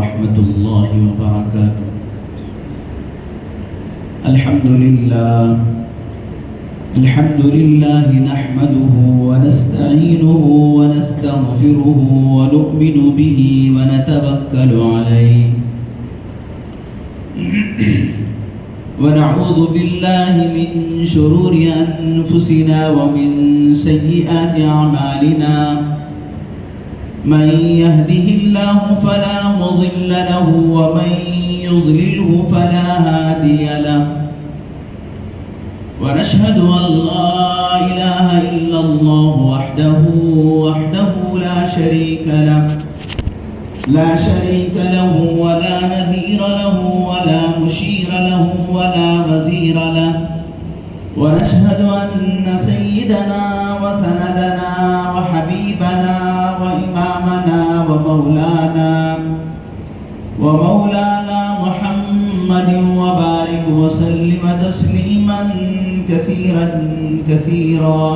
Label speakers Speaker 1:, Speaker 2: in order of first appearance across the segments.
Speaker 1: ورحمة الله وبركاته. الحمد لله نحمده ونستعينه ونستغفره ونؤمن به ونتوكل عليه ونعوذ بالله من شرور أنفسنا ومن سيئات أعمالنا. من يهده الله فلا مضل له ومن يضلله فلا هادي له. ونشهد أن لا إله إلا الله وحده لا شريك له ولا نذير له ولا مشير له ولا وزير له. ونشهد أن سيدنا وسندنا وحبيبنا وإمامنا ومولانا محمد وبارك وسلم تسليما كثيرا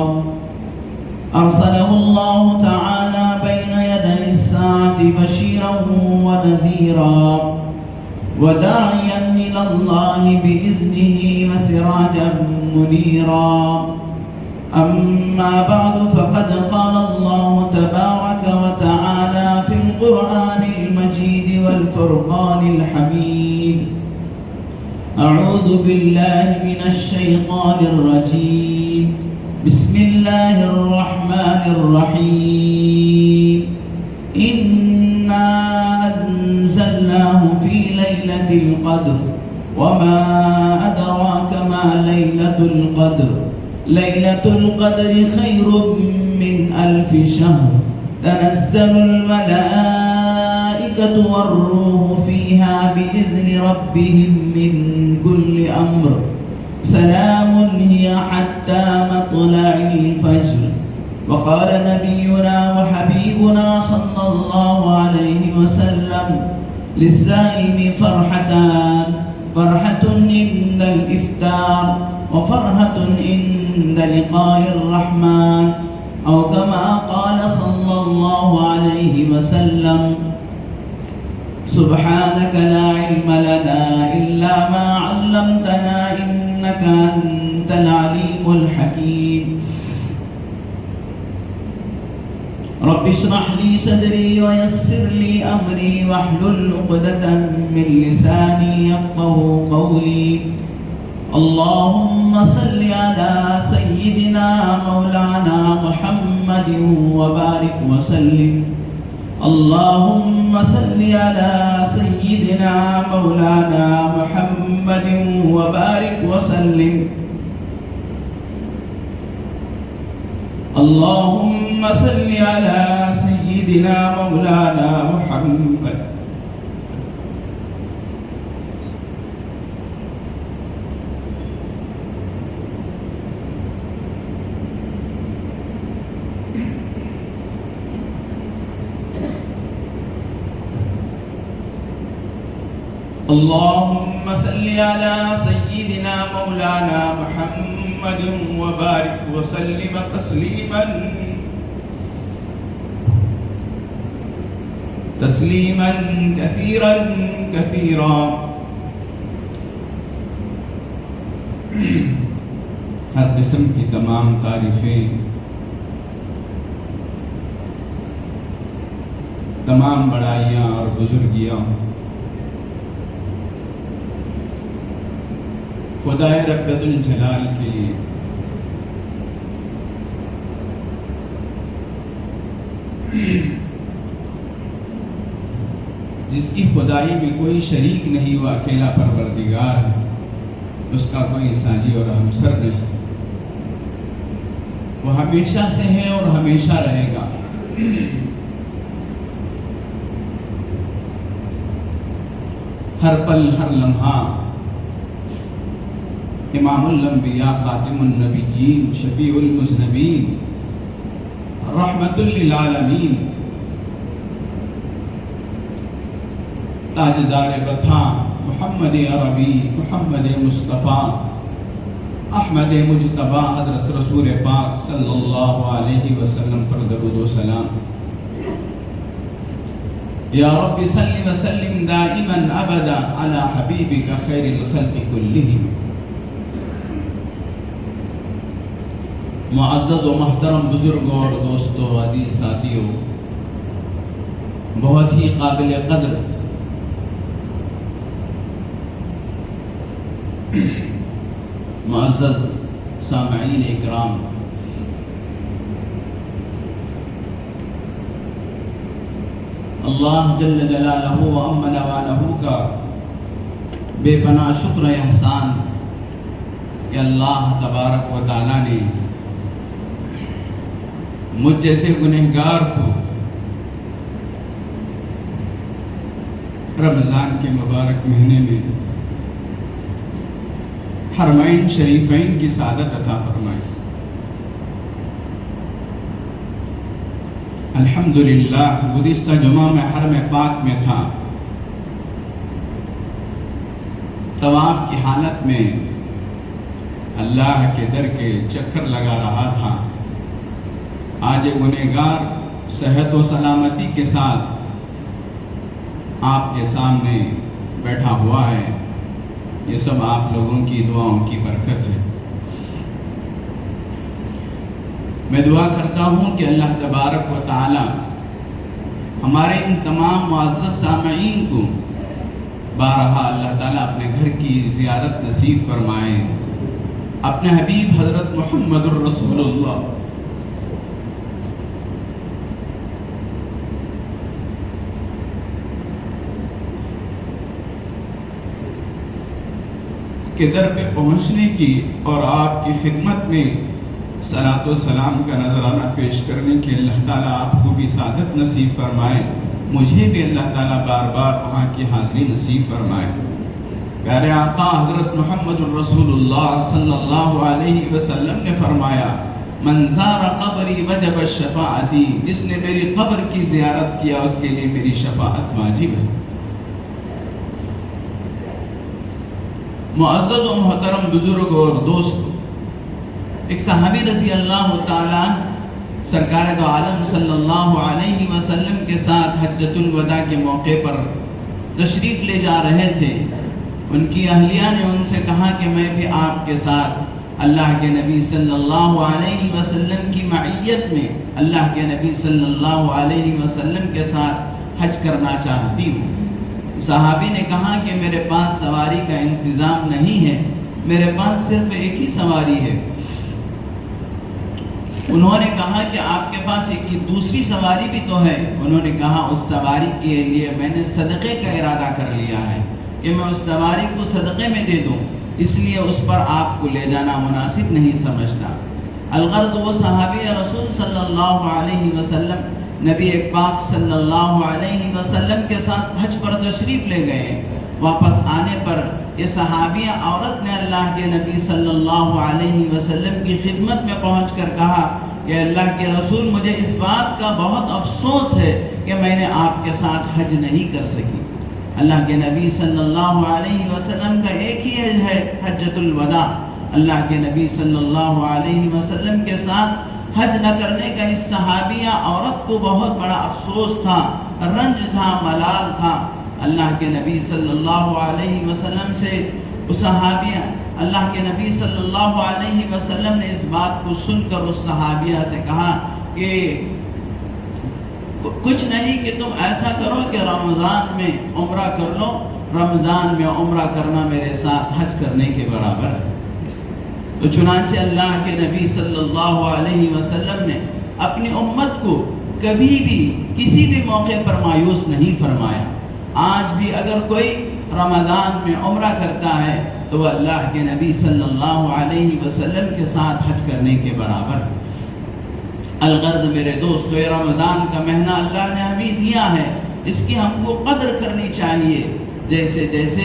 Speaker 1: أرسله الله تعالى بين يدي الساعة بشيرا ونذيرا وداعيا إلى الله بإذنه وسراجا منيرا. أما بعد فقد قال الله تبارك وتعالى في القرآن المجيد والفرقان الحميد: أعوذ بالله من الشيطان الرجيم. بسم الله الرحمن الرحيم. إنا أنزلناه في ليلة القدر وما أدراك ما ليلة القدر. ليلة القدر خير من 1000 شهر. تنزل الملائكة والروح فيها بإذن ربهم من كل أمر. سلام هي حتى مطلع الفجر. وقال نبينا وحبيبنا صلى الله عليه وسلم: للصائم فرحتان، فرحة عند الإفطار وفرحة عند لقاء الرحمن، أو كما قال صلى الله عليه وسلم: سبحانك لا علم لنا إلا ما علمتنا إنك أنت العليم الحكيم. رب اشرح لي صدري ويسر لي أمري واحلل عقدة من لساني يفقهوا قولي. اللهم صل على سيدنا مولانا محمد وبارك وسلم. اللهم صل على سيدنا مولانا محمد وبارك وسلم. اللهم صل على سيدنا مولانا محمد. اللهم صل على سيدنا مولانا محمد وبارك وسلم تسليما كثيرا. ہر قسم کی تمام تعریفیں، تمام بڑائیاں اور بزرگیاں خدائے رب الجلال کے لیے، جس کی خدائی میں کوئی شریک نہیں، وہ اکیلا پروردگار ہے، اس کا کوئی ساجی اور ہمسر نہیں، وہ ہمیشہ سے ہے اور ہمیشہ رہے گا۔ ہر پل ہر لمحہ امام الانبیاء، خاتم النبیین، شفیع المذنبین، رحمت للعالمین، تاجدار بطھا محمد عربی، محمد مصطفیٰ، احمد مجتبیٰ، حضرت رسول پاک صلی اللہ علیہ وسلم پر درود و سلام۔ یا رب صل وسلم دائما ابدا علی حبیبک خیر الخلق کلہم۔ معزز و محترم بزرگوں اور دوستوں، عزیز ساتھیوں، بہت ہی قابل قدر معزز سامعین اکرام، اللہ جل جلالہ و عم نوالہ کا بے پناہ شکر احسان کہ اللہ تبارک و تعالیٰ نے مجھ جیسے گنہگار کو رمضان کے مبارک مہینے میں حرمین شریفین کی سعادت عطا فرمائی۔ الحمدللہ گزشتہ جمعہ میں حرم پاک میں تھا، طواف کی حالت میں اللہ کے در کے چکر لگا رہا تھا۔ آج گنہگار صحت و سلامتی کے ساتھ آپ کے سامنے بیٹھا ہوا ہے، یہ سب آپ لوگوں کی دعاؤں کی برکت ہے۔ میں دعا کرتا ہوں کہ اللہ تبارک و تعالی ہمارے ان تمام معزز سامعین کو بارہا اللہ تعالیٰ اپنے گھر کی زیارت نصیب فرمائے، اپنے حبیب حضرت محمد الرسول اللہ کے در پہ پہنچنے کی اور آپ کی خدمت میں صلاۃ و سلام کا نذرانہ پیش کرنے کی اللہ تعالیٰ آپ کو بھی سعادت نصیب فرمائے، مجھے بھی اللہ تعالیٰ بار بار وہاں کی حاضری نصیب فرمائے۔ پیارے آقا حضرت محمد الرسول اللہ صلی اللہ علیہ وسلم نے فرمایا، من زار قبری وجب الشفاعتی، جس نے میری قبر کی زیارت کیا اس کے لیے میری شفاعت واجب ہے۔ معزز و محترم بزرگ اور دوست، ایک صحابی رضی اللہ تعالیٰ سرکار دو عالم صلی اللہ علیہ وسلم کے ساتھ حجۃ الوداع کے موقع پر تشریف لے جا رہے تھے۔ ان کی اہلیہ نے ان سے کہا کہ میں بھی آپ کے ساتھ اللہ کے نبی صلی اللہ علیہ وسلم کی معیت میں اللہ کے نبی صلی اللہ علیہ وسلم کے ساتھ حج کرنا چاہتی ہوں۔ صحابی نے کہا کہ میرے پاس سواری کا انتظام نہیں ہے، میرے پاس صرف ایک ہی سواری ہے۔ انہوں نے کہا کہ آپ کے پاس ایک دوسری سواری بھی تو ہے۔ انہوں نے کہا اس سواری کے لیے میں نے صدقے کا ارادہ کر لیا ہے کہ میں اس سواری کو صدقے میں دے دوں، اس لیے اس پر آپ کو لے جانا مناسب نہیں سمجھتا۔ الغرض وہ صحابی رسول صلی اللہ علیہ وسلم نبی پاک صلی اللہ علیہ وسلم کے ساتھ حج پر تشریف لے گئے۔ واپس آنے پر یہ صحابیہ عورت نے اللہ کے نبی صلی اللہ علیہ وسلم کی خدمت میں پہنچ کر کہا کہ اللہ کے رسول، مجھے اس بات کا بہت افسوس ہے کہ میں نے آپ کے ساتھ حج نہیں کر سکی۔ اللہ کے نبی صلی اللہ علیہ وسلم کا ایک ہی حج ہے، حجۃ الوداع۔ اللہ کے نبی صلی اللہ علیہ وسلم کے ساتھ حج نہ کرنے کا اس صحابیہ عورت کو بہت بڑا افسوس تھا، رنج تھا، ملال تھا۔ اللہ کے نبی صلی اللہ علیہ وسلم سے اس صحابیہ اللہ کے نبی صلی اللہ علیہ وسلم نے اس بات کو سن کر اس صحابیہ سے کہا کہ کچھ نہیں کہ تم ایسا کرو کہ رمضان میں عمرہ کر لو، رمضان میں عمرہ کرنا میرے ساتھ حج کرنے کے برابر ہے۔ تو چنانچہ اللہ کے نبی صلی اللہ علیہ وسلم نے اپنی امت کو کبھی بھی کسی بھی موقع پر مایوس نہیں فرمایا۔ آج بھی اگر کوئی رمضان میں عمرہ کرتا ہے تو وہ اللہ کے نبی صلی اللہ علیہ وسلم کے ساتھ حج کرنے کے برابر ہے۔ الغرض میرے دوستو، یہ رمضان کا مہینہ اللہ نے ہمیں دیا ہے، اس کی ہم کو قدر کرنی چاہیے۔ جیسے جیسے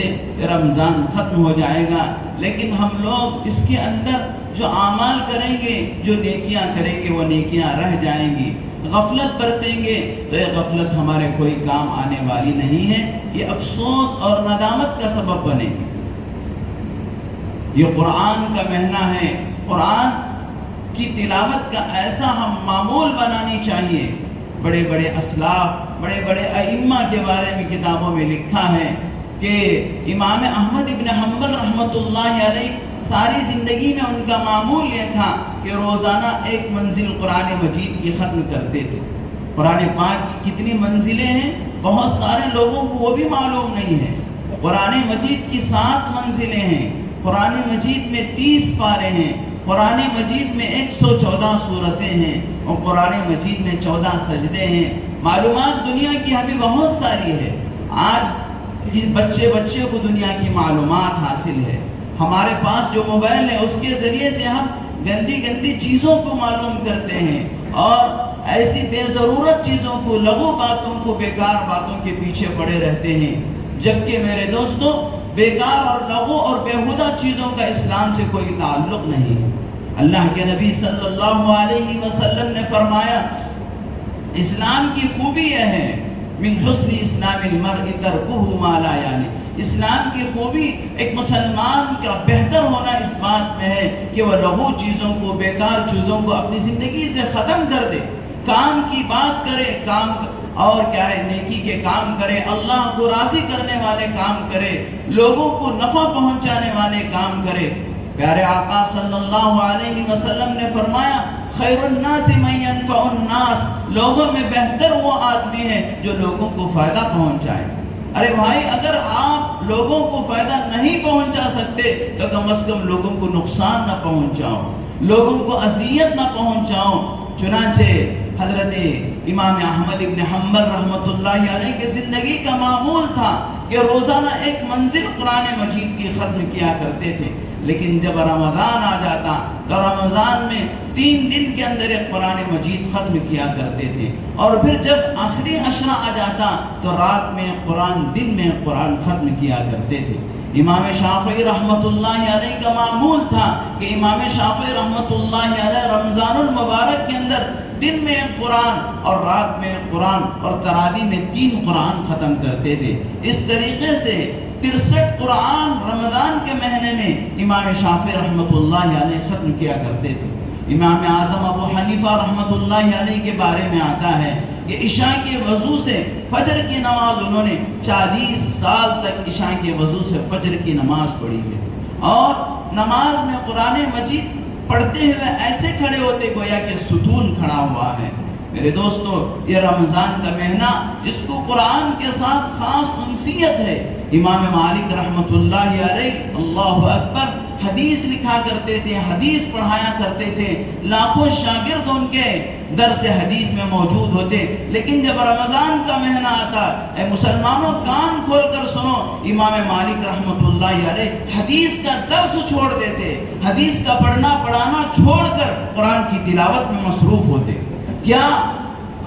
Speaker 1: رمضان ختم ہو جائے گا، لیکن ہم لوگ اس کے اندر جو اعمال کریں گے، جو نیکیاں کریں گے، وہ نیکیاں رہ جائیں گی۔ غفلت برتیں گے تو یہ غفلت ہمارے کوئی کام آنے والی نہیں ہے، یہ افسوس اور ندامت کا سبب بنے گی۔ یہ قرآن کا مہینہ ہے، قرآن کی تلاوت کا ایسا ہم معمول بنانی چاہیے۔ بڑے بڑے اسلاف، بڑے بڑے ائمہ کے بارے میں کتابوں میں لکھا ہے کہ امام احمد ابن حنبل رحمۃ اللہ علیہ ساری زندگی میں ان کا معمول یہ تھا کہ روزانہ ایک منزل قرآن مجید کی ختم کرتے تھے۔ قرآن پاک کی کتنی منزلیں ہیں بہت سارے لوگوں کو وہ بھی معلوم نہیں ہے۔ قرآن مجید کی 7 منزلیں ہیں، قرآن مجید میں 30 پارے ہیں، قرآن مجید میں 114 صورتیں ہیں اور قرآن مجید میں 14 سجدے ہیں۔ معلومات دنیا کی ابھی بہت ساری ہے۔ آج بچے کو دنیا کی معلومات حاصل ہے۔ ہمارے پاس جو موبائل ہے اس کے ذریعے سے ہم گندی چیزوں کو معلوم کرتے ہیں اور ایسی بے ضرورت چیزوں کو، لغو باتوں کو، بیکار باتوں کے پیچھے پڑے رہتے ہیں، جبکہ میرے دوستو بیکار اور لغو اور بیہودہ چیزوں کا اسلام سے کوئی تعلق نہیں ہے۔ اللہ کے نبی صلی اللہ علیہ وسلم نے فرمایا اسلام کی خوبی یہ ہے من حسن اسلام المرء ترکہ ما لا یعنی، اسلام کی خوبی ایک مسلمان کا بہتر ہونا اس بات میں ہے کہ وہ لغو چیزوں کو، بیکار چیزوں کو اپنی زندگی سے ختم کر دے، کام کی بات کرے، کام اور کیا ہے نیکی کے کام کرے، اللہ کو راضی کرنے والے کام کرے، لوگوں کو نفع پہنچانے والے کام کرے۔ پیارے آقا صلی اللہ علیہ وسلم نے فرمایا خیر الناس من ينفع الناس، لوگوں میں بہتر وہ آدمی ہے جو لوگوں کو فائدہ پہنچائے۔ ارے بھائی اگر آپ لوگوں کو فائدہ نہیں پہنچا سکتے تو کم از کم لوگوں کو نقصان نہ پہنچاؤ، لوگوں کو اذیت نہ پہنچاؤ۔ چنانچہ حضرت امام احمد ابن حنبل رحمۃ اللہ علیہ کی زندگی کا معمول تھا کہ روزانہ ایک منزل قرآن مجید کی ختم کیا کرتے تھے، لیکن جب رمضان آ جاتا تو رمضان میں 3 دن کے اندر ایک قرآن مجید ختم کیا کرتے تھے، اور پھر جب آخری عشرہ آ جاتا تو رات میں قرآن، دن میں قرآن ختم کیا کرتے تھے۔ امام شافعی رحمۃ اللہ علیہ کا معمول تھا کہ امام شافعی رحمۃ اللہ علیہ رمضان المبارک کے اندر دن میں ایک قرآن اور رات میں ایک قرآن اور تراویح میں 3 قرآن ختم کرتے تھے۔ اس طریقے سے 63 قرآن رمضان کے مہینے میں امام شافعی رحمۃ اللہ علیہ ختم کیا کرتے تھے۔ امام اعظم ابو حنیفہ رحمۃ اللہ علیہ کے بارے میں آتا ہے کہ عشاء کے وضو سے فجر کی نماز انہوں نے 40 سال تک عشاء کے وضو سے فجر کی نماز پڑھی ہے، اور نماز میں قرآن مجید پڑھتے ہوئے ایسے کھڑے ہوتے گویا کہ ستون کھڑا ہوا ہے۔ میرے دوستو یہ رمضان کا مہینہ جس کو قرآن کے ساتھ خاص انسیت ہے، امام مالک رحمۃ اللہ علیہ اللہ اکبر حدیث لکھا کرتے تھے، حدیث پڑھایا کرتے تھے، لاکھوں شاگرد ان کے درس حدیث میں موجود ہوتے، لیکن جب رمضان کا مہینہ آتا اے مسلمانوں کان کھول کر سنو، امام مالک رحمۃ اللہ علیہ حدیث کا درس چھوڑ دیتے، حدیث کا پڑھنا پڑھانا چھوڑ کر قرآن کی تلاوت میں مصروف ہوتے۔ کیا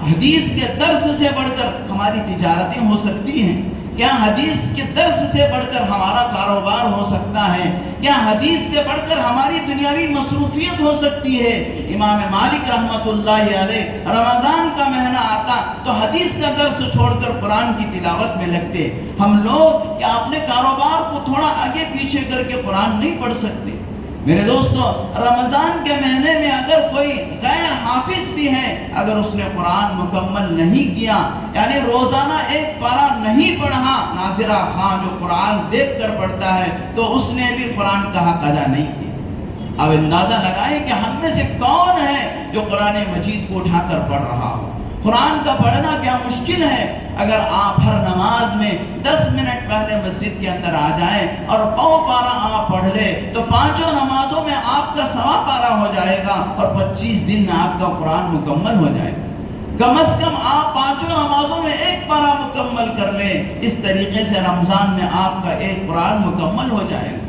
Speaker 1: حدیث کے درس سے بڑھ کر ہماری تجارتیں ہو سکتی ہیں؟ کیا حدیث کے درس سے بڑھ کر ہمارا کاروبار ہو سکتا ہے؟ کیا حدیث سے بڑھ کر ہماری دنیاوی مصروفیت ہو سکتی ہے؟ امام مالک رحمۃ اللہ علیہ رمضان کا مہینہ آتا تو حدیث کا درس چھوڑ کر قرآن کی تلاوت میں لگتے۔ ہم لوگ کیا اپنے کاروبار کو تھوڑا آگے پیچھے کر کے قرآن نہیں پڑھ سکتے؟ میرے دوستو رمضان کے مہینے میں اگر کوئی غیر حافظ بھی ہے، اگر اس نے قرآن مکمل نہیں کیا، یعنی روزانہ ایک پارہ نہیں پڑھا، ناظرہ خان جو قرآن دیکھ کر پڑھتا ہے تو اس نے بھی قرآن کا حق ادا نہیں کیا۔ اب اندازہ لگائیں کہ ہم میں سے کون ہے جو قرآن مجید کو اٹھا کر پڑھ رہا ہو۔ قرآن کا پڑھنا کیا مشکل ہے؟ اگر آپ ہر نماز میں 10 منٹ پہلے مسجد کے اندر آ جائیں اور پاؤں پارا آپ پڑھ لیں تو 5 نمازوں میں آپ کا 1.25 پارا ہو جائے گا اور 25 دن میں آپ کا قرآن مکمل ہو جائے گا۔ کم از کم آپ 5 نمازوں میں 1 پارا مکمل کر لیں، اس طریقے سے رمضان میں آپ کا 1 قرآن مکمل ہو جائے گا۔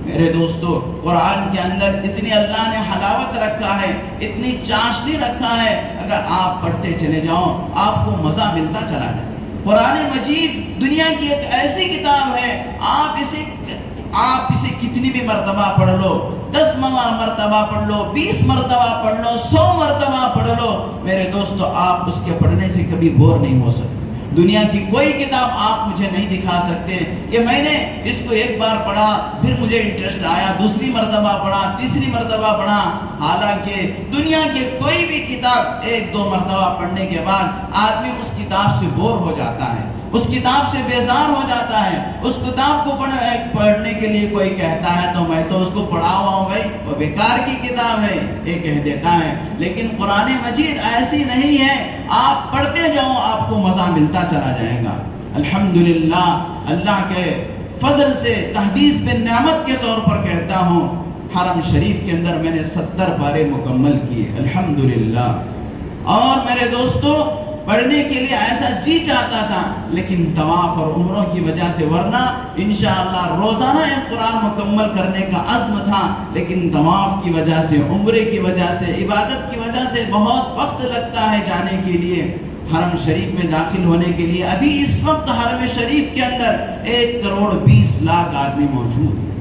Speaker 1: میرے دوستو قرآن کے اندر اتنی اللہ نے حلاوت رکھا ہے، اتنی چاشنی رکھا ہے، اگر آپ پڑھتے چلے جاؤ آپ کو مزہ ملتا چلا جائے۔ قرآن مجید دنیا کی ایک ایسی کتاب ہے، آپ اسے کتنی بھی مرتبہ پڑھ لو، 10 مرتبہ پڑھ لو، 20 مرتبہ پڑھ لو، 100 مرتبہ پڑھ لو، میرے دوستو آپ اس کے پڑھنے سے کبھی بور نہیں ہو سکتے۔ دنیا کی کوئی کتاب آپ مجھے نہیں دکھا سکتے کہ میں نے اس کو ایک بار پڑھا پھر مجھے انٹرسٹ آیا، دوسری مرتبہ پڑھا، تیسری مرتبہ پڑھا۔ حالانکہ دنیا کی کوئی بھی کتاب ایک دو مرتبہ پڑھنے کے بعد آدمی اس کتاب سے بور ہو جاتا ہے، اس کتاب سے بیزار ہو جاتا ہے۔ اس کتاب کو پڑھنے کے لیے کوئی کہتا ہے تو میں تو اس کو پڑھا ہوا ہوں بھائی، وہ بیکار کی کتاب ہے، یہ کہہ دیتا ہے۔ لیکن قرآن مجید ایسی نہیں ہے، آپ پڑھتے جاؤ آپ کو مزہ ملتا چلا جائے گا۔ الحمدللہ، اللہ کے فضل سے تحدیث بن نعمت کے طور پر کہتا ہوں، حرم شریف کے اندر میں نے 70 پارے مکمل کیے الحمدللہ۔ اور میرے دوستو، پڑھنے کے لیے ایسا جی چاہتا تھا، لیکن طواف اور عمروں کی وجہ سے، ورنہ انشاءاللہ روزانہ ایک قرآن مکمل کرنے کا عزم تھا، لیکن طواف کی وجہ سے، عمرے کی وجہ سے، عبادت کی وجہ سے بہت وقت لگتا ہے جانے کے لیے، حرم شریف میں داخل ہونے کے لیے۔ ابھی اس وقت حرم شریف کے اندر 1 کروڑ 20 لاکھ آدمی موجود ہیں۔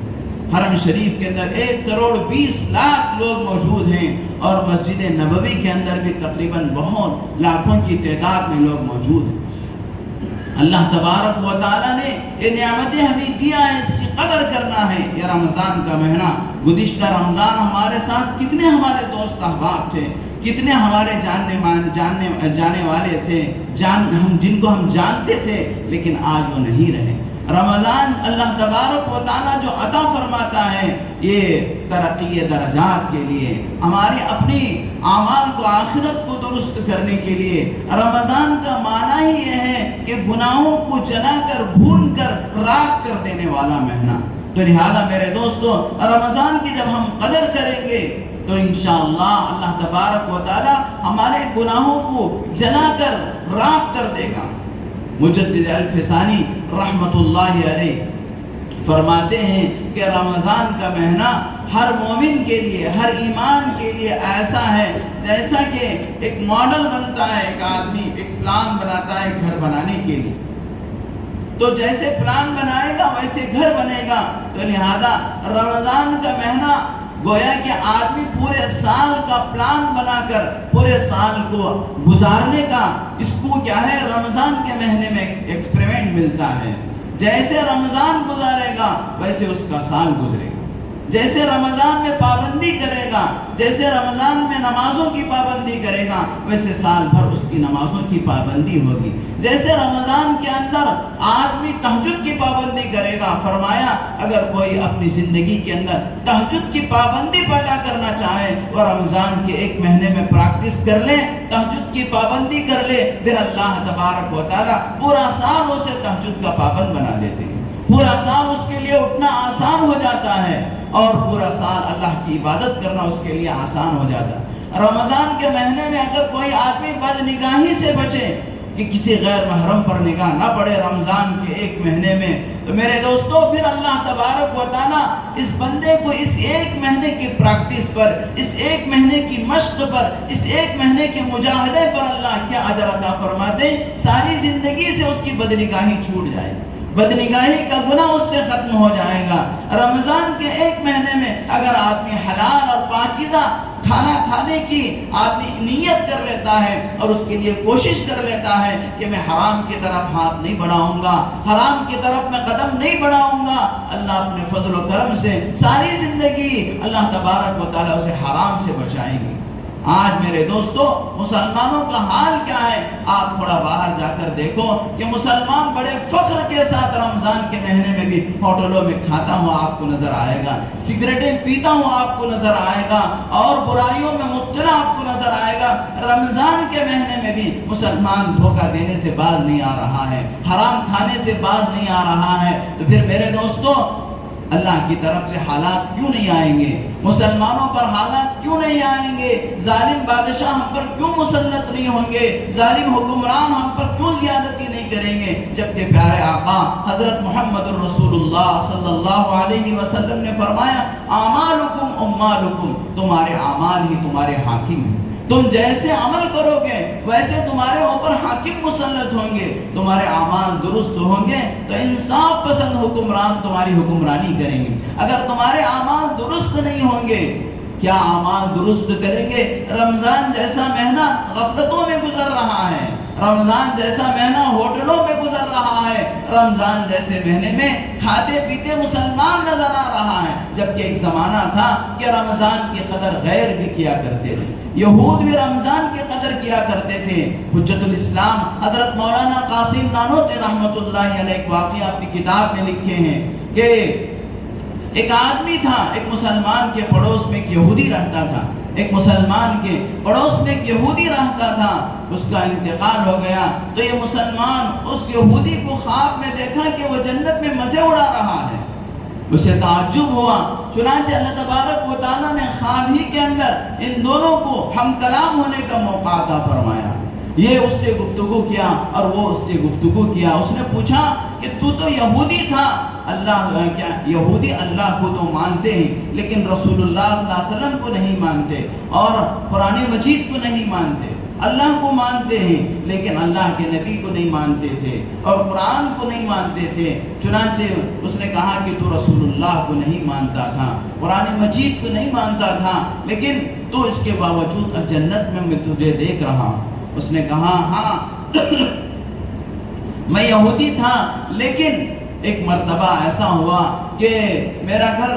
Speaker 1: حرم شریف کے اندر 1 کروڑ 20 لاکھ لوگ موجود ہیں، اور مسجد نبوی کے اندر بھی تقریباً بہت لاکھوں کی تعداد میں لوگ موجود ہیں۔ اللہ تبارک و تعالیٰ نے یہ نعمتیں ہمیں دیا ہے، اس کی قدر کرنا ہے۔ یہ رمضان کا مہینہ، گزشتہ رمضان ہمارے ساتھ کتنے ہمارے دوست احباب تھے، کتنے ہمارے جاننے والے تھے، جن کو ہم جانتے تھے، لیکن آج وہ نہیں رہے۔ رمضان اللہ تبارک و تعالیٰ جو عطا فرماتا ہے، یہ ترقی درجات کے لیے، ہماری اپنی اعمال کو، آخرت کو درست کرنے کے لیے۔ رمضان کا معنی ہی یہ ہے کہ گناہوں کو جلا کر، بھون کر، راکھ کر دینے والا مہینہ۔ تو لہذا میرے دوستو، رمضان کی جب ہم قدر کریں گے تو انشاءاللہ اللہ تبارک و تعالیٰ ہمارے گناہوں کو جلا کر، راکھ کر دے گا۔ مجدد الفسانی رحمت اللہ علیہ فرماتے ہیں کہ رمضان کا مہینہ ہر مومن کے لیے، ہر ایمان کے لیے ایسا ہے جیسا کہ ایک ماڈل بنتا ہے، ایک آدمی ایک پلان بناتا ہے گھر بنانے کے لیے، تو جیسے پلان بنائے گا ویسے گھر بنے گا۔ تو لہذا رمضان کا مہینہ گویا کہ آدمی پورے سال کا پلان بنا کر پورے سال کو گزارنے کا، اس کو کیا ہے، رمضان کے مہینے میں ایکسپریمنٹ ملتا ہے۔ جیسے رمضان گزارے گا ویسے اس کا سال گزرے گا، جیسے رمضان میں پابندی کرے گا، جیسے رمضان میں نمازوں کی پابندی کرے گا، ویسے سال بھر اس کی نمازوں کی پابندی ہوگی۔ جیسے رمضان کے اندر آدمی تہجد کی پابندی کرے گا، فرمایا اگر کوئی اپنی زندگی کے اندر تہجد کی پابندی پیدا کرنا چاہے، وہ رمضان کے 1 مہینے میں پریکٹس کر لے، تہجد کی پابندی کر لے، پھر اللہ تبارک و تعالیٰ پورا سال اسے تہجد کا پابند بنا دیتے ہیں۔ پورا سال اس کے لیے اٹھنا آسان ہو جاتا ہے، اور پورا سال اللہ کی عبادت کرنا اس کے لیے آسان ہو جاتا ہے۔ رمضان کے مہینے میں اگر کوئی آدمی بد نگاہی سے بچے کہ کسی غیر محرم پر نگاہ نہ پڑے رمضان کے 1 مہینے میں، تو میرے دوستو پھر اللہ تبارک و تعالیٰ اس بندے کو اس 1 مہینے کی پریکٹس پر، اس 1 مہینے کی مشق پر، اس 1 مہینے کے مجاہدے پر اللہ کیا اجر عطا فرماتے، ساری زندگی سے اس کی بدنگاہی چھوٹ جائے، بدنگاہی کا گناہ اس سے ختم ہو جائے گا۔ رمضان کے 1 مہینے میں اگر آدمی حلال اور پاکیزہ کھانا کھانے کی آدمی نیت کر لیتا ہے، اور اس کے لیے کوشش کر لیتا ہے کہ میں حرام کی طرف ہاتھ نہیں بڑھاؤں گا، حرام کی طرف میں قدم نہیں بڑھاؤں گا، اللہ اپنے فضل و کرم سے ساری زندگی اللہ تبارک و تعالیٰ اسے حرام سے بچائیں گے۔ آج میرے دوستو مسلمانوں کا حال کیا ہے؟ آپ تھوڑا باہر جا کر دیکھو کہ مسلمان بڑے فخر کے ساتھ رمضان کے مہینے میں بھی ہوٹلوں میں کھاتا ہوا آپ کو نظر آئے گا، سگریٹیں پیتا ہوا آپ کو نظر آئے گا، اور برائیوں میں مبتلا آپ کو نظر آئے گا۔ رمضان کے مہینے میں بھی مسلمان دھوکہ دینے سے باز نہیں آ رہا ہے، حرام کھانے سے باز نہیں آ رہا ہے۔ تو پھر میرے دوستو اللہ کی طرف سے حالات کیوں نہیں آئیں گے؟ مسلمانوں پر حالات کیوں نہیں آئیں گے؟ ظالم بادشاہ ہم پر کیوں مسلط نہیں ہوں گے؟ ظالم حکمران ہم پر کیوں زیادتی نہیں کریں گے؟ جبکہ پیارے آقا حضرت محمد الرسول اللہ صلی اللہ علیہ وسلم نے فرمایا اعمالکم امالکم، تمہارے اعمال ہی تمہارے حاکم ہیں، تم جیسے عمل کرو گے ویسے تمہارے اوپر حاکم مسلط ہوں گے، تمہارے اعمال درست ہوں گے تو انصاف پسند حکمران تمہاری حکمرانی کریں گے۔ اگر تمہارے اعمال درست نہیں ہوں گے، کیا اعمال درست کریں گے؟ رمضان جیسا مہینہ غفلتوں میں گزر رہا ہے، رمضان جیسا مہینہ ہوٹلوں پہ گزر رہا ہے، رمضان جیسے مہینے میں کھاتے پیتے مسلمان نظر آ رہا ہے، جبکہ ایک زمانہ تھا کہ رمضان کی قدر غیر بھی کیا کرتے تھے، یہود بھی رمضان کی قدر کیا کرتے تھے۔ حجت الاسلام حضرت مولانا قاسم نانوتوی رحمۃ اللہ علیہ ایک واقعہ اپنی کتاب میں لکھے ہیں کہ ایک آدمی تھا، ایک مسلمان کے پڑوس میں ایک یہودی رہتا تھا، ایک مسلمان کے پڑوس میں ایک یہودی رہتا تھا، اس کا انتقال ہو گیا تو یہ مسلمان اس یہودی کو خواب میں دیکھا کہ وہ جنت میں مزے اڑا رہا ہے، اسے تعجب ہوا، چنانچہ اللہ تبارک و تعالیٰ نے خواب ہی کے اندر ان دونوں کو ہم کلام ہونے کا موقع عطا فرمایا۔ یہ اس سے گفتگو کیا اور وہ اس سے گفتگو کیا، اس نے پوچھا کہ تو یہودی تھا، یہودی اللہ کو تو مانتے ہیں لیکن رسول اللہ صلی اللہ علیہ وسلم کو نہیں مانتے اور قرآن مجید کو نہیں مانتے، اللہ کو مانتے ہیں لیکن اللہ کے نبی کو نہیں مانتے تھے اور قرآن کو نہیں مانتے تھے۔ چنانچہ اس نے کہا کہ تو رسول اللہ کو نہیں مانتا تھا، قرآن مجید کو نہیں مانتا تھا، لیکن تو اس کے باوجود جنت میں تجھے دیکھ رہا ہوں۔ اس نے کہا ہاں میں یہودی تھا لیکن ایک مرتبہ ایسا ہوا کہ میرا گھر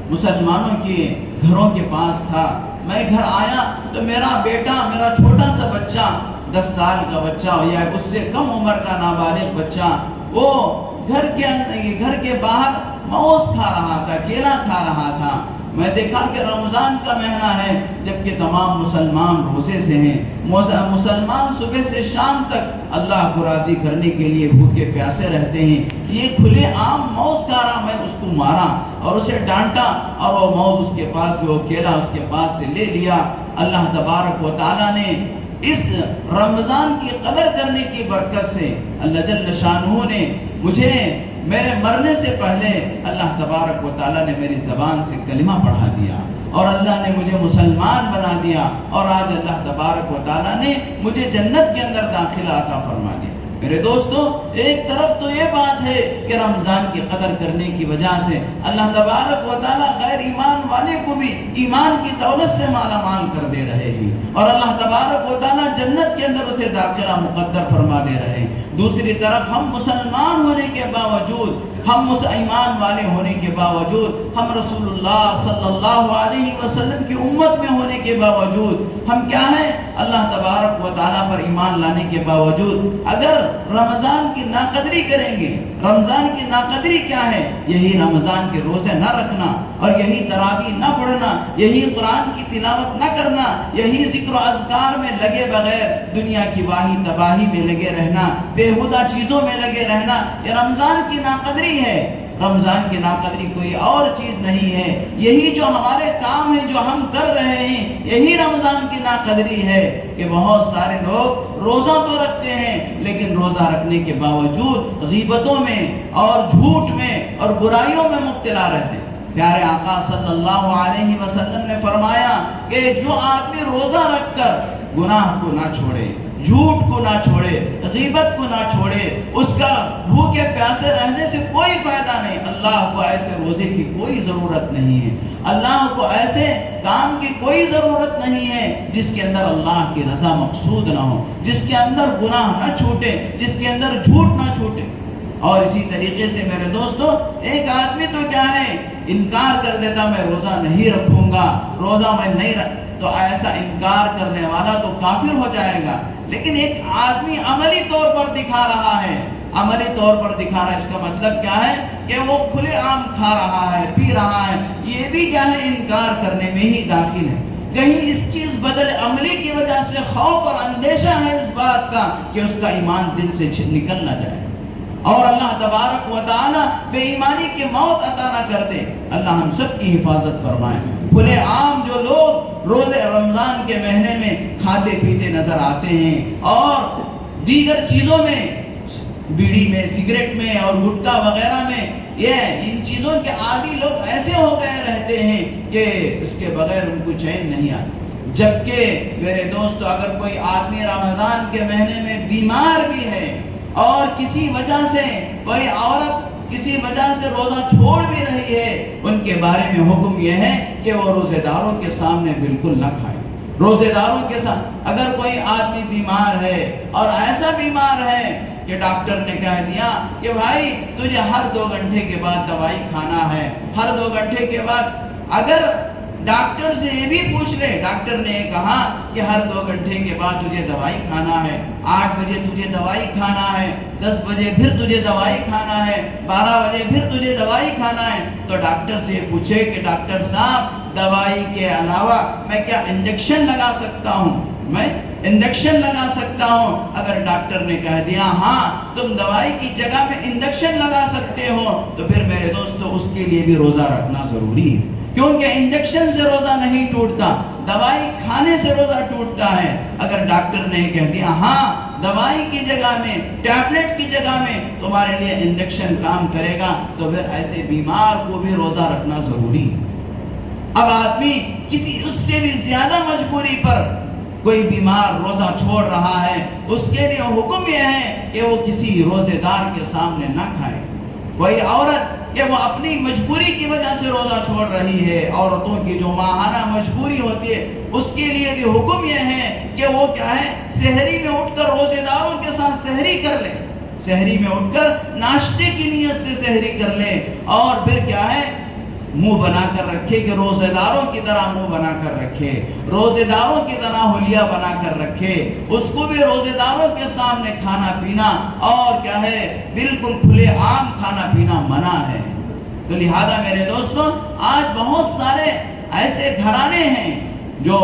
Speaker 1: مسلمانوں کے گھروں کے پاس تھا، میں گھر آیا تو میرا بیٹا، میرا چھوٹا سا بچہ، 10 سال کا بچہ یا اس سے کم عمر کا نابالغ بچہ، وہ گھر کے باہر موز کھا رہا تھا، کیلا کھا رہا تھا۔ میں دیکھا کہ رمضان کا مہینہ ہے جبکہ تمام مسلمان روزے سے ہیں، مسلمان صبح سے شام تک اللہ کو راضی کرنے کے لیے بھوکے پیاسے رہتے ہیں، یہ کھلے عام موز کھا رہا، میں اس کو مارا اور اسے ڈانٹا اور وہ موز اس کے پاس سے، وہ کیلا اس کے پاس سے لے لیا۔ اللہ تبارک و تعالیٰ نے اس رمضان کی قدر کرنے کی برکت سے اللہ جل شانہ نے مجھے میرے مرنے سے پہلے اللہ تبارک و تعالیٰ نے میری زبان سے کلمہ پڑھا دیا اور اللہ نے مجھے مسلمان بنا دیا، اور آج اللہ تبارک و تعالیٰ نے مجھے جنت کے اندر داخلہ عطا فرما دیا۔ میرے دوستو، ایک طرف تو یہ بات ہے کہ رمضان کی قدر کرنے کی وجہ سے اللہ تبارک و تعالیٰ غیر ایمان والے کو بھی ایمان کی دولت سے مالا مال کر دے رہے ہیں، اور اللہ تبارک و تعالیٰ جنت کے اندر اسے داخلہ مقدر فرما دے رہے ہیں۔ دوسری طرف ہم مسلمان ہونے کے باوجود، ہم ایمان والے ہونے کے باوجود، ہم رسول اللہ صلی اللہ علیہ وسلم کی امت میں ہونے کے باوجود ہم کیا ہیں؟ اللہ تبارک و تعالیٰ پر ایمان لانے کے باوجود اگر رمضان کی ناقدری کریں گے، رمضان کی ناقدری کیا ہے؟ یہی رمضان کے روزے نہ رکھنا، اور یہی تراویح نہ پڑھنا، یہی قرآن کی تلاوت نہ کرنا، یہی ذکر و اذکار میں لگے بغیر دنیا کی واہی تباہی میں لگے رہنا، بےہودہ چیزوں میں لگے رہنا، یہ رمضان کی ناقدری ہے۔ رمضان کی ناقدری کوئی اور چیز نہیں ہے، یہی جو ہمارے کام ہیں جو ہم کر رہے ہیں، یہی رمضان کی ناقدری ہے کہ بہت سارے لوگ روزہ تو رکھتے ہیں لیکن روزہ رکھنے کے باوجود غیبتوں میں اور جھوٹ میں اور برائیوں میں مبتلا رہتے ہیں۔ پیارے آقا صلی اللہ علیہ وسلم نے فرمایا کہ جو آدمی روزہ رکھ کر گناہ کو نہ چھوڑے، جھوٹ کو نہ چھوڑے، غیبت کو نہ چھوڑے، اس کا بھوکے پیاسے رہنے سے کوئی فائدہ نہیں۔ اللہ کو ایسے روزے کی کوئی ضرورت نہیں ہے، اللہ کو ایسے کام کی کوئی ضرورت نہیں ہے جس کے اندر اللہ کی رضا مقصود نہ ہو، جس کے اندر گناہ نہ چھوٹے، جس کے اندر جھوٹ نہ چھوٹے۔ اور اسی طریقے سے میرے دوستو، ایک آدمی تو کیا ہے، انکار کر دیتا میں روزہ نہیں رکھوں گا، روزہ میں نہیں تو ایسا انکار کرنے والا تو کافر ہو جائے گا۔ لیکن ایک آدمی عملی طور پر دکھا رہا ہے، عملی طور پر دکھا رہا ہے، اس کا مطلب کیا ہے کہ وہ کھلے عام کھا رہا ہے، پی رہا ہے، یہ بھی کیا ہے، انکار کرنے میں ہی داخل ہے۔ کہیں اس کی اس بدل عملی کی وجہ سے خوف اور اندیشہ ہے اس بات کا کہ اس کا ایمان دل سے نکل نہ جائے، اور اللہ تبارک و تعالی بے ایمانی کی موت عطا نہ کر دے۔ اللہ ہم سب کی حفاظت فرمائے۔ کھلے عام جو لوگ روزے رمضان کے مہینے میں کھاتے پیتے نظر آتے ہیں اور دیگر چیزوں میں، بیڑی میں، سگریٹ میں اور گٹکا وغیرہ میں، یہ ان چیزوں کے عادی لوگ ایسے ہو گئے رہتے ہیں کہ اس کے بغیر ان کو چین نہیں آتا۔ جبکہ میرے دوستو، اگر کوئی آدمی رمضان کے مہینے میں بیمار بھی ہے اور کسی وجہ سے کوئی عورت کسی وجہ سے روزہ چھوڑ بھی رہی ہے، ان کے بارے میں حکم یہ ہے کہ وہ روزے داروں کے سامنے بالکل نہ کھائے، روزے داروں کے ساتھ اگر کوئی آدمی بیمار ہے اور ایسا بیمار ہے کہ ڈاکٹر نے کہہ دیا کہ بھائی تجھے ہر 2 گھنٹے کے بعد دوائی کھانا ہے، ہر 2 گھنٹے کے بعد، اگر ڈاکٹر سے یہ بھی پوچھ لے، ڈاکٹر نے یہ کہا کہ ہر 2 گھنٹے کے بعد تجھے دوائی کھانا ہے، 8 بجے تجھے دوائی کھانا ہے، 10 بجے پھر تجھے دوائی کھانا ہے، 12 بجے پھر تجھے دوائی کھانا ہے، تو ڈاکٹر سے پوچھے کہ ڈاکٹر صاحب دوائی کے علاوہ میں کیا انجیکشن لگا سکتا ہوں؟ میں انجیکشن لگا سکتا ہوں؟ اگر ڈاکٹر نے کہہ دیا ہاں تم دوائی کی جگہ میں انجیکشن لگا سکتے ہو، تو پھر میرے دوستو اس کے لیے بھی روزہ رکھنا ضروری ہے، کیونکہ انجیکشن سے روزہ نہیں ٹوٹتا، دوائی کھانے سے روزہ ٹوٹتا ہے۔ اگر ڈاکٹر نے کہہ دیا ہاں دوائی کی جگہ میں، ٹیبلٹ کی جگہ میں تمہارے لیے انجیکشن کام کرے گا، تو پھر ایسے بیمار کو بھی روزہ رکھنا ضروری ہے۔ اب آدمی کسی اس سے بھی زیادہ مجبوری پر کوئی بیمار روزہ چھوڑ رہا ہے، اس کے لیے حکم یہ ہے کہ وہ کسی روزے دار کے سامنے نہ کھائے۔ کوئی عورت کہ وہ اپنی مجبوری کی وجہ سے روزہ چھوڑ رہی ہے، عورتوں کی جو ماہانہ مجبوری ہوتی ہے، اس کے لیے بھی حکم یہ ہے کہ وہ کیا ہے، سحری میں اٹھ کر روزے داروں کے ساتھ سحری کر لے، سحری میں اٹھ کر ناشتے کی نیت سے سحری کر لے، اور پھر کیا ہے منہ بنا کر رکھے کہ روزے داروں کی طرح منہ بنا کر رکھے، روزے داروں کی طرح حلیہ بنا کر رکھے، اس کو بھی روزے داروں کے سامنے کھانا پینا اور کیا ہے بالکل کھلے عام کھانا پینا منع ہے۔ تو لہذا میرے دوستوں آج بہت سارے ایسے گھرانے ہیں جو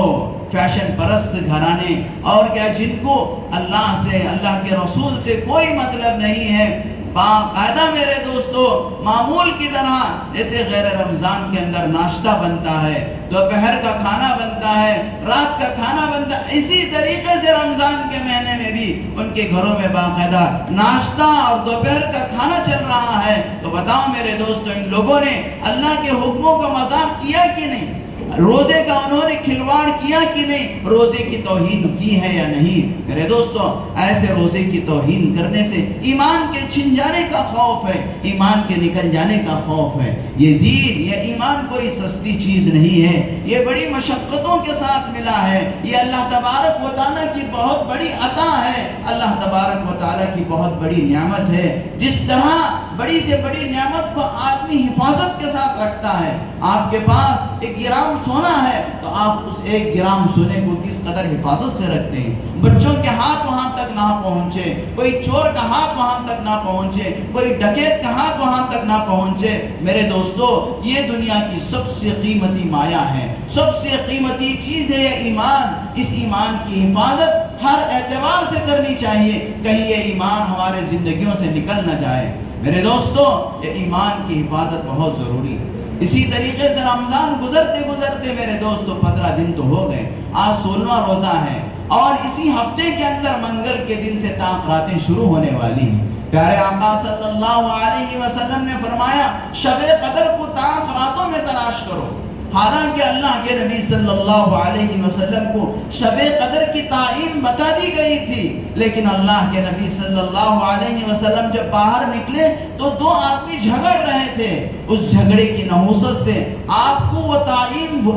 Speaker 1: فیشن پرست گھرانے اور کیا جن کو اللہ سے، اللہ کے رسول سے کوئی مطلب نہیں ہے، باقاعدہ میرے دوستو معمول کی طرح جیسے غیر رمضان کے اندر ناشتہ بنتا ہے، دوپہر کا کھانا بنتا ہے، رات کا کھانا بنتا ہے، اسی طریقے سے رمضان کے مہینے میں بھی ان کے گھروں میں باقاعدہ ناشتہ اور دوپہر کا کھانا چل رہا ہے۔ تو بتاؤ میرے دوستو ان لوگوں نے اللہ کے حکموں کا مذاق کیا کہ نہیں؟ روزے کا انہوں نے کھلواڑ کیا کہ نہیں؟ روزے کی توہین کی ہے یا نہیں؟ میرے دوستو ایسے روزے کی توہین کرنے سے ایمان کے چھن جانے کا خوف ہے، ایمان کے نکل جانے کا خوف ہے۔ یہ دین، یہ ایمان کوئی سستی چیز نہیں ہے، یہ بڑی مشقتوں کے ساتھ ملا ہے، یہ اللہ تبارک و تعالیٰ کی بہت بڑی عطا ہے، اللہ تبارک و تعالیٰ کی بہت بڑی نعمت ہے۔ جس طرح بڑی سے بڑی نعمت کو آدمی حفاظت کے ساتھ رکھتا ہے، آپ کے پاس 1 گرام سونا ہے تو آپ اس 1 گرام سونے کو کس قدر حفاظت سے رکھتے ہیں، بچوں کے ہاتھ وہاں تک نہ پہنچے، کوئی چور کا ہاتھ وہاں تک نہ پہنچے، کوئی ڈکیت کا ہاتھ وہاں تک نہ پہنچے۔ میرے دوستو یہ دنیا کی سب سے قیمتی مایا ہے، سب سے قیمتی چیز ہے یہ ایمان۔ اس ایمان کی حفاظت ہر اعتبار سے کرنی چاہیے، کہیں یہ ایمان ہمارے زندگیوں سے نکل نہ جائے۔ میرے دوستو یہ ایمان کی حفاظت بہت ضروری ہے۔ اسی طریقے سے رمضان گزرتے گزرتے میرے دوستو 15 دن تو ہو گئے، آج 16واں روزہ ہے، اور اسی ہفتے کے اندر منگل کے دن سے راتیں شروع ہونے والی ہیں۔ پیارے آقا صلی اللہ علیہ وسلم نے فرمایا شب قدر کو راتوں میں تلاش کرو۔ حالانکہ اللہ کے نبی صلی اللہ علیہ وسلم کو شب قدر کی تعین بتا دی گئی تھی، لیکن اللہ کے نبی صلی اللہ علیہ وسلم جب باہر نکلے تو 2 آدمی جھگڑ رہے تھے، اس جھگڑے کی نحوست سے آپ کو وہ تعین،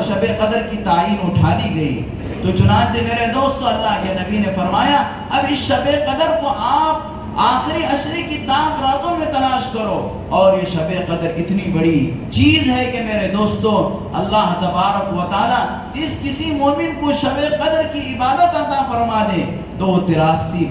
Speaker 1: شب قدر کی تعین اٹھا دی گئی۔ تو چنانچہ میرے دوستو اللہ کے نبی نے فرمایا اب اس شب قدر کو آپ آخری عشرے کی راتوں میں تلاش کرو، اور یہ شب قدر اتنی بڑی چیز ہے کہ میرے دوستو اللہ تبارک و تعالیٰ جس کسی مومن کو شب قدر کی عبادت عطا فرما دے تو وہ 83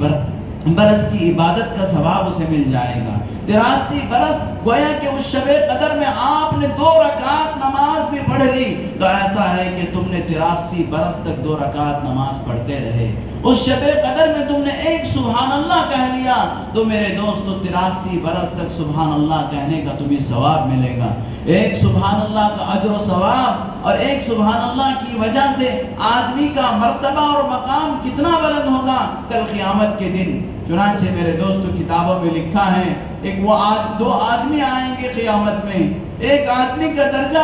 Speaker 1: برس کی عبادت کا ثواب اسے مل جائے گا۔ 83 برس گویا کہ اس شب قدر میں آپ نے 2 رکعت نماز بھی پڑھ لی تو ایسا ہے کہ تم نے 83 برس تک 2 رکعت نماز پڑھتے رہے۔ اس شب قدر میں تم نے ایک سبحان اللہ کہہ لیا تو میرے دوستو 83 برس تک سبحان اللہ کہنے کا تمہیں ثواب ملے گا۔ ایک سبحان اللہ کا اجر و ثواب اور ایک سبحان اللہ کی وجہ سے آدمی کا مرتبہ اور مقام کتنا بلند ہوگا کل قیامت کے دن۔ چنانچہ میرے دوستو کتابوں میں لکھا ہے وہ 2 آدمی آئیں گے قیامت میں، ایک آدمی کا درجہ،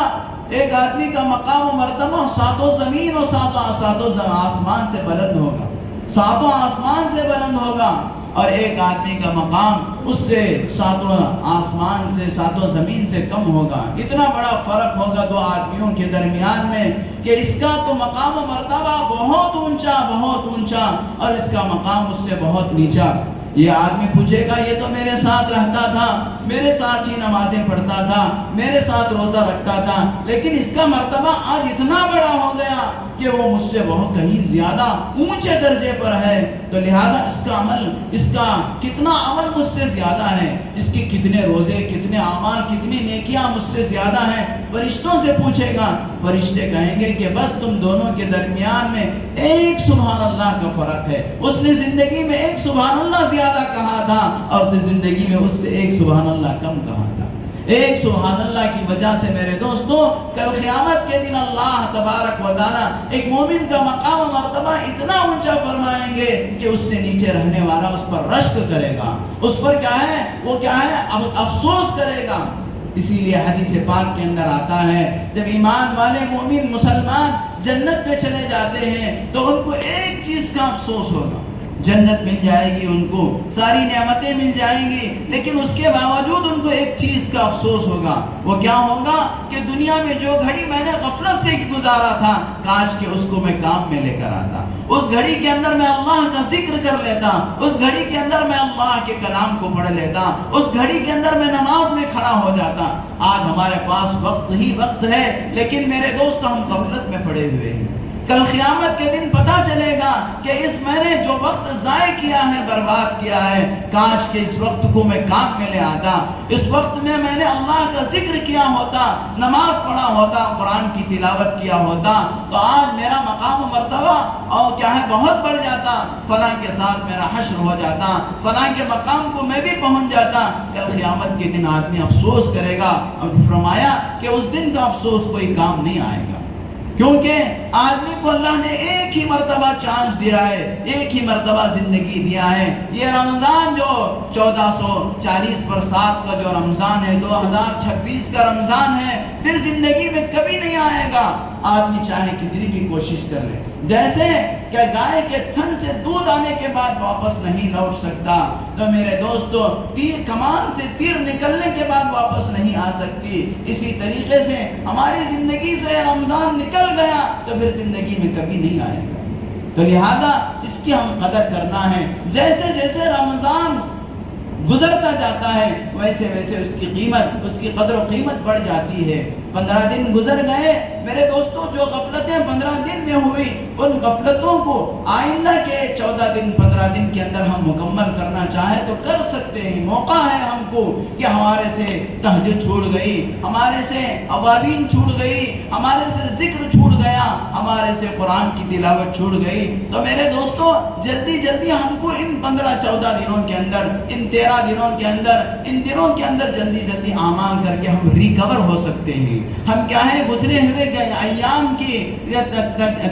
Speaker 1: ایک آدمی کا مقام و مرتبہ 7 زمین اور 7 آسمان سے بلند ہوگا، 7 آسمان سے بلند ہوگا، اور ایک آدمی کا مقام اس سے ساتوں آسمان سے ساتوں زمین سے کم ہوگا. اتنا بڑا فرق ہوگا دو آدمیوں کے درمیان میں کہ اس کا تو مقام و مرتبہ بہت اونچا اور اس کا مقام اس سے بہت نیچا. یہ آدمی پوچھے گا یہ تو میرے ساتھ رہتا تھا, میرے ساتھ ہی نمازیں پڑھتا تھا, میرے ساتھ روزہ رکھتا تھا, لیکن اس کا مرتبہ آج اتنا بڑا ہو گیا کہ وہ مجھ سے بہت کہیں زیادہ اونچے درجے پر ہے. تو لہذا اس کا عمل, اس کا کتنا عمل مجھ سے زیادہ ہے, اس کے کتنے روزے, کتنے اعمال, کتنی نیکیاں مجھ سے زیادہ ہیں. فرشتوں سے پوچھے گا, فرشتے کہیں گے کہ بس تم دونوں کے درمیان میں ایک سبحان اللہ کا فرق ہے. اس نے زندگی میں ایک سبحان اللہ زیادہ کہا تھا اور زندگی میں اس سے ایک سبحان اللہ کم کہا تھا. ایک سبحان اللہ کی وجہ سے میرے دوستو کل قیامت کے دن اللہ تبارک و تعالی ایک مومن کا مقام و مرتبہ اتنا اونچا فرمائیں گے کہ اس سے نیچے رہنے والا اس پر رشک کرے گا, اس پر کیا ہے, وہ کیا ہے, افسوس کرے گا. اسی لیے حدیث پاک کے اندر آتا ہے جب ایمان والے مومن مسلمان جنت میں چلے جاتے ہیں تو ان کو ایک چیز کا افسوس ہوگا. جنت مل جائے گی, ان کو ساری نعمتیں مل جائیں گی, لیکن اس کے باوجود ان کو ایک چیز کا افسوس ہوگا. وہ کیا ہوگا کہ دنیا میں جو گھڑی میں نے غفلت سے گزارا تھا کاش کہ اس کو میں کام میں لے کر آتا. اس گھڑی کے اندر میں اللہ کا ذکر کر لیتا, اس گھڑی کے اندر میں اللہ کے کلام کو پڑھ لیتا, اس گھڑی کے اندر میں نماز میں کھڑا ہو جاتا. آج ہمارے پاس وقت ہی وقت ہے, لیکن میرے دوست ہم غفلت میں پڑے ہوئے ہیں. کل قیامت کے دن پتا چلے گا کہ اس میں نے جو وقت ضائع کیا ہے, برباد کیا ہے, کاش کہ اس وقت کو میں کام میں لے آتا. اس وقت میں نے اللہ کا ذکر کیا ہوتا, نماز پڑھا ہوتا, قرآن کی تلاوت کیا ہوتا, تو آج میرا مقام و مرتبہ اور کیا ہے بہت بڑھ جاتا. فلاں کے ساتھ میرا حشر ہو جاتا, فلاں کے مقام کو میں بھی پہنچ جاتا. کل قیامت کے دن آدمی افسوس کرے گا, اور فرمایا کہ اس دن کا افسوس کوئی کام نہیں آئے گا, کیونکہ آدمی کو اللہ نے ایک ہی مرتبہ چانس دیا ہے, ایک ہی مرتبہ زندگی دیا ہے. یہ رمضان جو 1440 کا جو رمضان ہے, 2026 کا رمضان ہے, پھر زندگی میں کبھی نہیں آئے گا. آدمی چاہے کتنی بھی کوشش کر لے, جیسے کہ گائے کے تھن سے دودھ آنے کے بعد واپس نہیں لوٹ سکتا, تو میرے دوستو تیر کمان سے تیر نکلنے کے بعد واپس نہیں آ سکتی. اسی طریقے سے ہماری زندگی سے رمضان نکل گیا تو پھر زندگی میں کبھی نہیں آئے گا. تو لہذا اس کی ہم قدر کرنا ہے. جیسے جیسے رمضان گزرتا جاتا ہے ویسے ویسے اس کی قیمت, اس کی قدر و قیمت بڑھ جاتی ہے. 15 دن گزر گئے میرے دوستوں, جو غفلتیں 15 دن میں ہوئی ان غفلتوں کو آئندہ کے 14 دن 15 دن کے اندر ہم مکمل کرنا چاہیں تو کر سکتے ہیں. موقع ہے ہم کو کہ ہمارے سے تہجد چھوٹ گئی, ہمارے سے اوابین چھوٹ گئی, ہمارے سے ذکر چھوٹ گیا, ہمارے سے قرآن کی تلاوت چھوٹ گئی. تو میرے دوستوں جلدی جلدی ہم کو ان 15-14 دنوں کے اندر, ان 13 دنوں کے اندر, ان دنوں کے اندر جلدی جلدی اعمال کر کے ہم ریکور ہو سکتے ہیں. ہم کیا ہے گزرے ہوئے ایام کی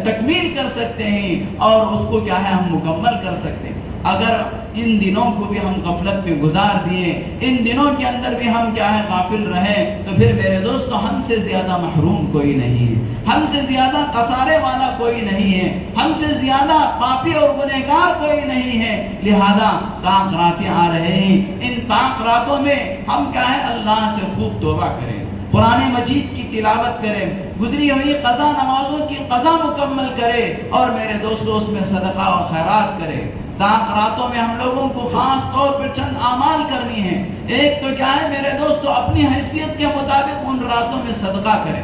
Speaker 1: تکمیل کر سکتے ہیں اور اس کو کیا ہے ہم مکمل کر سکتے ہیں. اگر ان دنوں کو بھی ہم غفلت میں گزار دیے, ان دنوں کے اندر بھی ہم کیا ہے غافل رہے, تو پھر میرے دوستو ہم سے زیادہ محروم کوئی نہیں ہے, ہم سے زیادہ خسارے والا کوئی نہیں ہے, ہم سے زیادہ پاپی اور گنہگار کوئی نہیں ہے. لہذا طاق راتیں آ رہے ہیں, ان طاق راتوں میں ہم کیا ہے اللہ سے خوب توبہ کریں, قرآن مجید کی تلاوت کرے, گزری ہوئی قضا نمازوں کی قضا مکمل کرے, اور میرے دوستو اس میں صدقہ و خیرات کرے. طاق راتوں میں ہم لوگوں کو خاص طور پر چند اعمال کرنی ہے. ایک تو کیا ہے میرے دوستو اپنی حیثیت کے مطابق ان راتوں میں صدقہ کرے.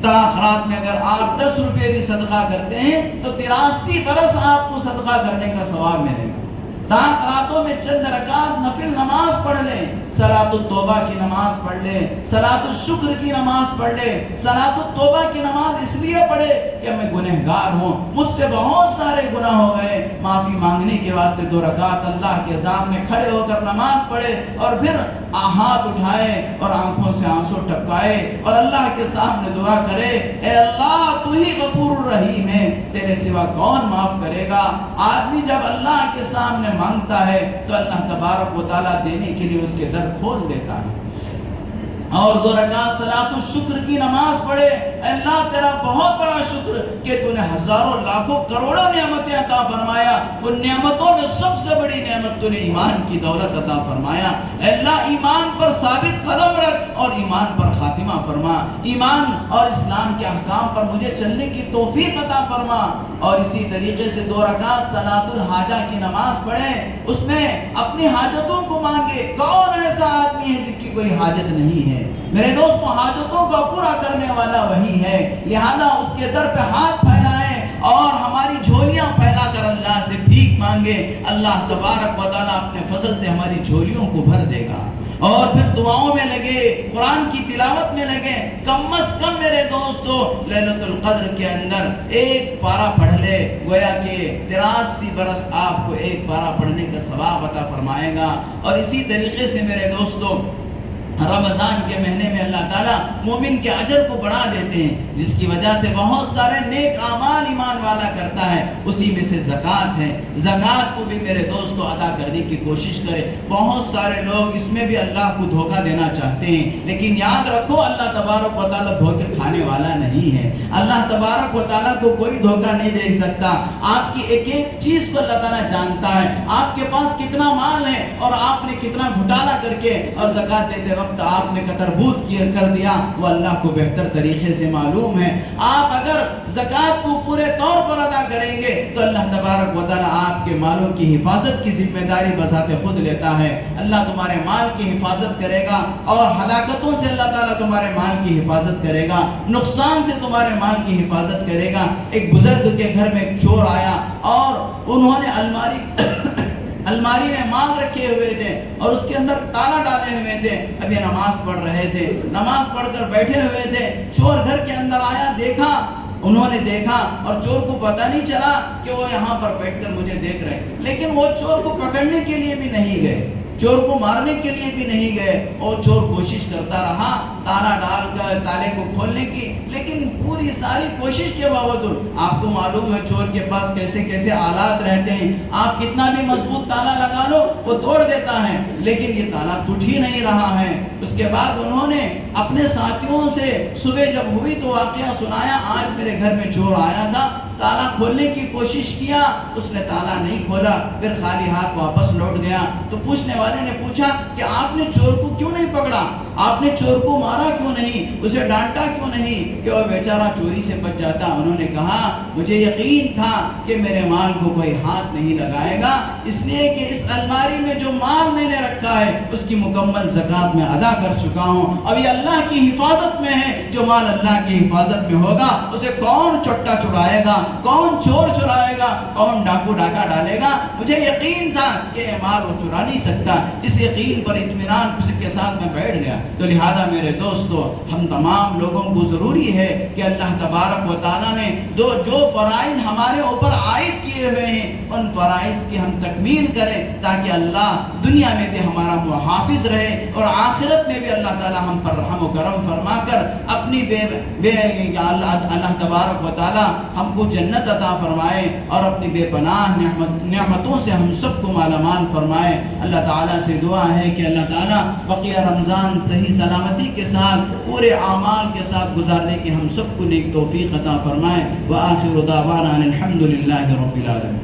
Speaker 1: طاق رات میں اگر آپ 10 روپے بھی صدقہ کرتے ہیں تو 83 برس آپ کو صدقہ کرنے کا ثواب ملے گا. طاق راتوں میں چند رکعت نفل نماز پڑھ لیں, صلاۃ التوبہ کی نماز پڑھ لے, صلاۃ الشکر کی نماز پڑھ لے. صلاۃ التوبہ کی نماز اس لیے پڑھے کہ میں گنہگار ہوں, مجھ سے بہت سارے گناہ ہو گئے, معافی مانگنے کے واسطے 2 رکعت اللہ کے سامنے کھڑے ہو کر نماز پڑھے, اور پھر ہاتھ اٹھائے اور آنکھوں سے آنسو ٹپکائے اور اللہ کے سامنے دعا کرے, اے اللہ تو ہی غفور الرحیم ہے, تیرے سوا کون معاف کرے گا. آدمی جب اللہ کے سامنے مانگتا ہے تو اللہ تبارک و تعالیٰ دینے کے لیے اس کے در کھول دیتا ہے. اور 2 رکعت صلاۃ الشکر کی نماز پڑھے. اللہ تیرا بہت بڑا شکر کہ تو نے ہزاروں لاکھوں کروڑوں نعمتیں عطا فرمایا. ان نعمتوں میں سب سے بڑی نعمت تو نے ایمان کی دولت عطا فرمایا. اللہ ایمان پر ثابت قدم رکھ اور ایمان پر خاتمہ فرما. ایمان اور اسلام کے احکام پر مجھے چلنے کی توفیق عطا فرما. اور اسی طریقے سے 2 رکعت صلاۃ الحاجہ کی نماز پڑھے, اس میں اپنی حاجتوں کو مانگے. کون ایسا آدمی ہے جس کی کوئی حاجت نہیں ہے؟ میرے دوستوں, حاجتوں کو پورا کرنے والا وہی ہے. لہذا اس کے در پہ ہاتھ پھیلائیں اور ہماری جھولیاں پھیلا کر اللہ سے بھیک مانگے. اللہ تبارک و تعالیٰ اپنے فضل سے ہماری جھولیوں کو بھر دے گا. اور پھر دعاؤں میں لگے, قرآن کی تلاوت میں لگے. کم از کم میرے دوستو لیلۃ القدر کے اندر 1 پارہ پڑھ لے, گویا کہ 83 برس آپ کو 1 پارہ پڑھنے کا ثواب عطا فرمائے گا. اور اسی طریقے سے میرے دوستو رمضان کے مہینے میں اللہ تعالیٰ مومن کے اجر کو بڑھا دیتے ہیں, جس کی وجہ سے بہت سارے نیک اعمال ایمان والا کرتا ہے. اسی میں سے زکوٰۃ ہے. زکوٰۃ کو بھی میرے دوستو ادا کرنے کی کوشش کرے. بہت سارے لوگ اس میں بھی اللہ کو دھوکہ دینا چاہتے ہیں, لیکن یاد رکھو اللہ تبارک و تعالیٰ دھوکے کھانے والا نہیں ہے. اللہ تبارک و تعالیٰ کو کوئی دھوکہ نہیں دے سکتا. آپ کی ایک ایک چیز کو اللہ تعالیٰ جانتا ہے. آپ کے پاس کتنا مال ہے اور آپ نے کتنا گھٹالا کر کے اور زکوٰۃ دیتے وقت آپ نے قطربوت کر دیا, وہ اللہ کو بہتر طریقے سے معلوم ہے. آپ اگر زکوٰۃ کو پورے طور پر ادا کریں گے تو اللہ تبارک و تعالیٰ آپ کے مالوں کی حفاظت کی ذمہ داری بذات خود لیتا ہے. اللہ تمہارے مال کی حفاظت کرے گا اور ہلاکتوں سے اللہ تعالیٰ تمہارے مال کی حفاظت کرے گا, نقصان سے تمہارے مال کی حفاظت کرے گا. ایک بزرگ کے گھر میں ایک چور آیا اور انہوں نے الماری میں مال رکھے ہوئے تھے اور اس کے اندر تالا ڈالے ہوئے تھے. اب یہ نماز پڑھ رہے تھے, نماز پڑھ کر بیٹھے ہوئے تھے. چور گھر کے اندر آیا, دیکھا, انہوں نے دیکھا اور چور کو پتہ نہیں چلا کہ وہ یہاں پر بیٹھ کر مجھے دیکھ رہے, لیکن وہ چور کو پکڑنے کے لیے بھی نہیں گئے, چور کو مارنے کے لیے بھی نہیں گئے. اور چور کوشش کرتا رہا تالا ڈال کر تالے کو کھولنے کی, لیکن پوری ساری کوشش کے باوجود, آپ کو معلوم ہے چور کے پاس کیسے کیسے آلات رہتے ہیں, آپ کتنا بھی مضبوط تالا لگا لو وہ توڑ دیتا ہے, لیکن یہ تالا ٹوٹ ہی نہیں رہا ہے. اس کے بعد انہوں نے اپنے ساتھیوں سے صبح جب ہوئی تو واقعہ سنایا, آج میرے گھر میں چور آیا تھا, تالا کھولنے کی کوشش کیا, اس نے تالا نہیں کھولا, پھر خالی ہاتھ واپس لوٹ گیا. تو پوچھنے والے نے پوچھا کہ آپ نے چور کو کیوں نہیں پکڑا, آپ نے چور کو مارا کیوں نہیں, اسے ڈانٹا کیوں نہیں کہ وہ بیچارہ چوری سے بچ جاتا. انہوں نے کہا مجھے یقین تھا کہ میرے مال کو کوئی ہاتھ نہیں لگائے گا, اس لیے کہ اس الماری میں جو مال میں نے رکھا ہے اس کی مکمل زکوٰۃ میں ادا کر چکا ہوں. اب یہ اللہ کی حفاظت میں ہے. جو مال اللہ کی حفاظت میں ہوگا اسے کون چٹا چرائے گا, کون چور چرائے گا, کون ڈاکو ڈاکہ ڈالے گا. مجھے یقین تھا کہ یہ مال وہ چرا نہیں سکتا. اس یقین پر اطمینان کے ساتھ میں بیٹھ گیا. تو لہذا میرے دوستو ہم تمام لوگوں کو ضروری ہے کہ اللہ تبارک و تعالیٰ نے جو فرائض ہمارے اوپر عائد کیے ہوئے ہیں ان فرائض کی ہم تکمیل کریں, تاکہ اللہ دنیا میں بھی ہمارا محافظ رہے اور آخرت میں بھی اللہ تعالیٰ ہم پر رحم و کرم فرما کر اپنی اللہ تبارک و تعالیٰ ہم کو جنت عطا فرمائے اور اپنی بے پناہ نعمتوں سے ہم سب کو مالا مال فرمائے. اللہ تعالیٰ سے دعا ہے کہ اللہ تعالیٰ بقیہ رمضان صحیح سلامتی کے ساتھ پورے اعمال کے ساتھ گزارنے کی ہم سب کو نیک توفیق عطا فرمائے. وآخر دعوانا الحمد للہ رب العالمین.